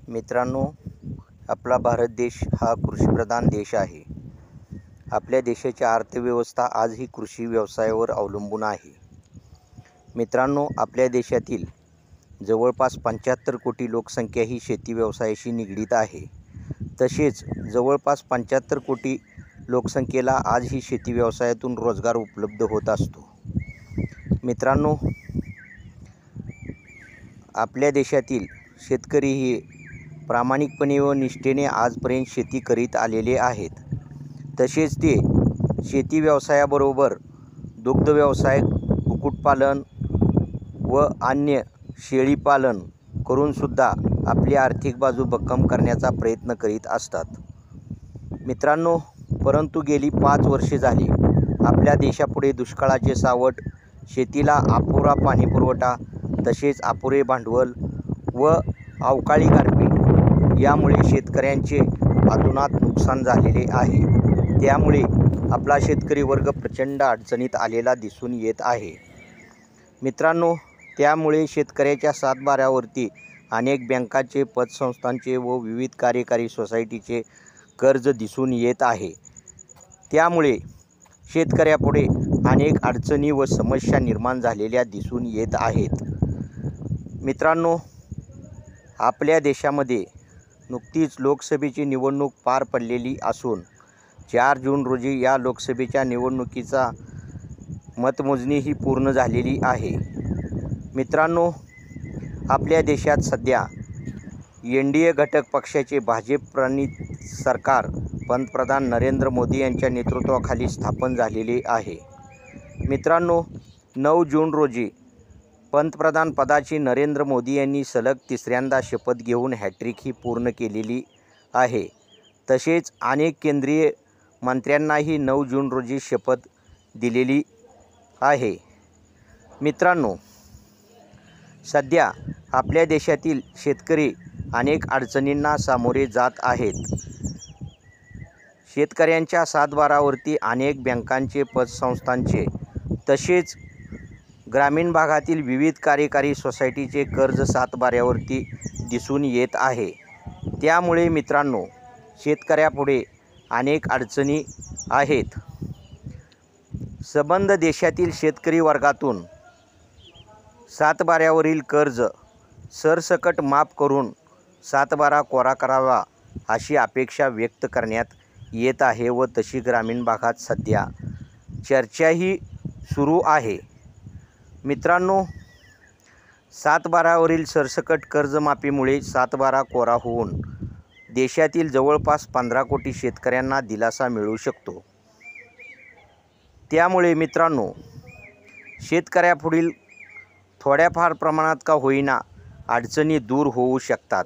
मित्रांनो, आपला भारत देश हा कृषीप्रधान देश आहे. आपल्या देशाची अर्थव्यवस्था आजही कृषी व्यवसायावर अवलंबून आहे. मित्रांनो, आपल्या देशातील जवळपास 75 कोटी लोकसंख्या ही शेती व्यवसायाशी निगडीत आहे. तसेच जवळपास 75 कोटी लोकसंख्येला आजही शेती व्यवसायातून रोजगार उपलब्ध होत असतो. मित्रांनो, आपल्या देशातील शेतकरी हे प्रामाणिकपणे व निष्ठेने आजपर्यंत शेती करीत आलेले आहेत. तसेच ते शेती व्यवसायाबरोबर दुग्ध व्यवसाय, कुक्कुटपालन व अन्य शेळीपालन करूनसुद्धा आपली आर्थिक बाजू भक्कम करण्याचा प्रयत्न करीत असतात. मित्रांनो, परंतु गेली 5 वर्षे झाली आपल्या देशापुढे दुष्काळाचे सावट, शेतीला अपुरा पाणीपुरवठा, तसेच अपुरे भांडवल व अवकाळी गारपीट यामुळे शेतकऱ्यांचे अतोनात नुकसान झालेले आहे. त्यामुळे आपला शेतकरी वर्ग प्रचंड अडचणीत आलेला दिसून येत आहे. मित्रांनो, त्यामुळे शेतकऱ्याच्या सातबाऱ्यावरती अनेक बँकांचे, पतसंस्थांचे व विविध कार्यकारी सोसायटीचे कर्ज दिसून येत आहे. त्यामुळे शेतकऱ्यापुढे अनेक अडचणी व समस्या निर्माण झालेल्या दिसून येत आहेत. मित्रांनो, आपल्या देशामध्ये नुकतीच लोकसभेची निवडणूक पार पडलेली असून 4 जून रोजी या लोकसभेच्या निवडणुकीचा मतमोजणी ही पूर्ण झालेली आहे. मित्रांनो, आपल्या देशात सध्या NDA घटक पक्षाचे भाजप-प्रणीत सरकार पंतप्रधान नरेंद्र मोदी यांच्या नेतृत्वाखाली स्थापन झालेले आहे. मित्रांनो, 9 जून रोजी पंतप्रधान पदाची नरेंद्र मोदी यांनी सलग 3ऱ्यांदा शपथ घेऊन हॅट्रिक ही पूर्ण केलेली आहे. तसेच अनेक केंद्रीय मंत्र्यांनाही 9 जून रोजी शपथ दिलेली आहे. मित्रांनो, सध्या आपल्या देशातील शेतकरी अनेक अडचणींना सामोरे जात आहेत. शेतकऱ्यांच्या सातबारावरती अनेक बँकांचे, पतसंस्थांचे तसेच ग्रामीण भागातील विविध कार्यकारी सोसायटीचे कर्ज सातबाऱ्यावरती दिसून येत आहे. त्यामुळे मित्रांनो, शेतकऱ्यापुढे अनेक अडचणी आहेत. संबंध देशातील शेतकरी वर्गातून सातबाऱ्यावरील कर्ज सरसकट माफ करून सातबारा कोरा करावा अशी अपेक्षा व्यक्त करण्यात येत आहे व तशी ग्रामीण भागात सध्या चर्चाही सुरू आहे. मित्रांनो, सातबारावरील सरसकट कर्जमाफीमुळे सातबारा कोरा होऊन देशातील जवळपास 15 कोटी शेतकऱ्यांना दिलासा मिळू शकतो. त्यामुळे मित्रांनो, शेतकऱ्यापुढील थोड्याफार प्रमाणात का होईना अडचणी दूर होऊ शकतात.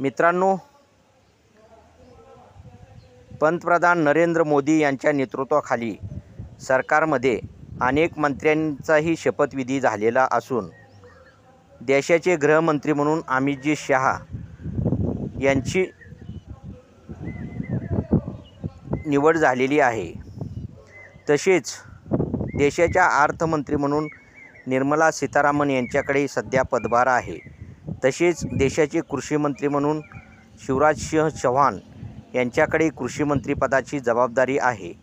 मित्रांनो, पंतप्रधान नरेंद्र मोदी यांच्या नेतृत्वाखाली सरकारमध्ये अनेक मंत्र्यांचाही शपथविधी झालेला असून देशाचे गृहमंत्री म्हणून अमितजी शहा यांची निवड झालेली आहे. तसेच देशाच्या अर्थमंत्री म्हणून निर्मला सीतारामन यांच्याकडे सध्या पदभार आहे. तसेच देशाचे कृषीमंत्री म्हणून शिवराजसिंह चौहान यांच्याकडे कृषीमंत्रीपदाची जबाबदारी आहे.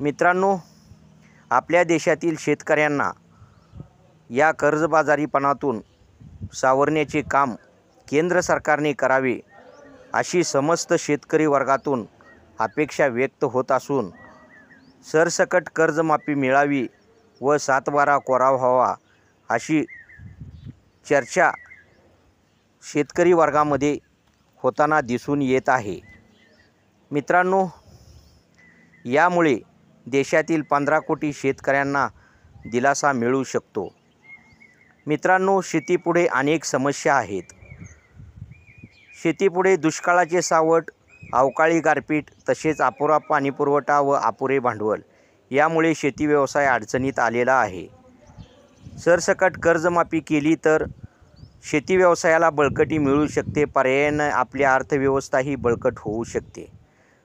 मित्रांनो, आपल्या देशातील शेतकऱ्यांना या कर्जबाजारीपणातून सावरण्याचे काम केंद्र सरकारने करावे अशी समस्त शेतकरी वर्गातून अपेक्षा व्यक्त होत असून सरसकट कर्जमाफी मिळावी व सातबारा कोरा व्हावा अशी चर्चा शेतकरी वर्गामध्ये होताना दिसून येत आहे. मित्रांनो, यामुळे देशातील 15 कोटी शेतकऱ्यांना दिलासा मिळू शकतो. मित्रांनो, शेतीपुढे अनेक समस्या आहेत. शेतीपुढे दुष्काळाचे सावट, अवकाळी गारपीट, तसेच अपुरा पाणीपुरवठा व अपुरे भांडवल यामुळे शेती व्यवसाय अडचणीत आलेला आहे. सरसकट कर्जमाफी केली तर शेती व्यवसायाला बळकटी मिळू शकते. पर्यायाने आपली अर्थव्यवस्था ही बळकट होऊ शकते.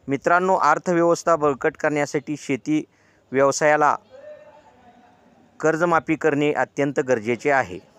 मित्रांनो, अर्थव्यवस्था बळकट करण्यासाठी शेती व्यवसायाला कर्जमाफी करणे अत्यंत गरजेचे आहे.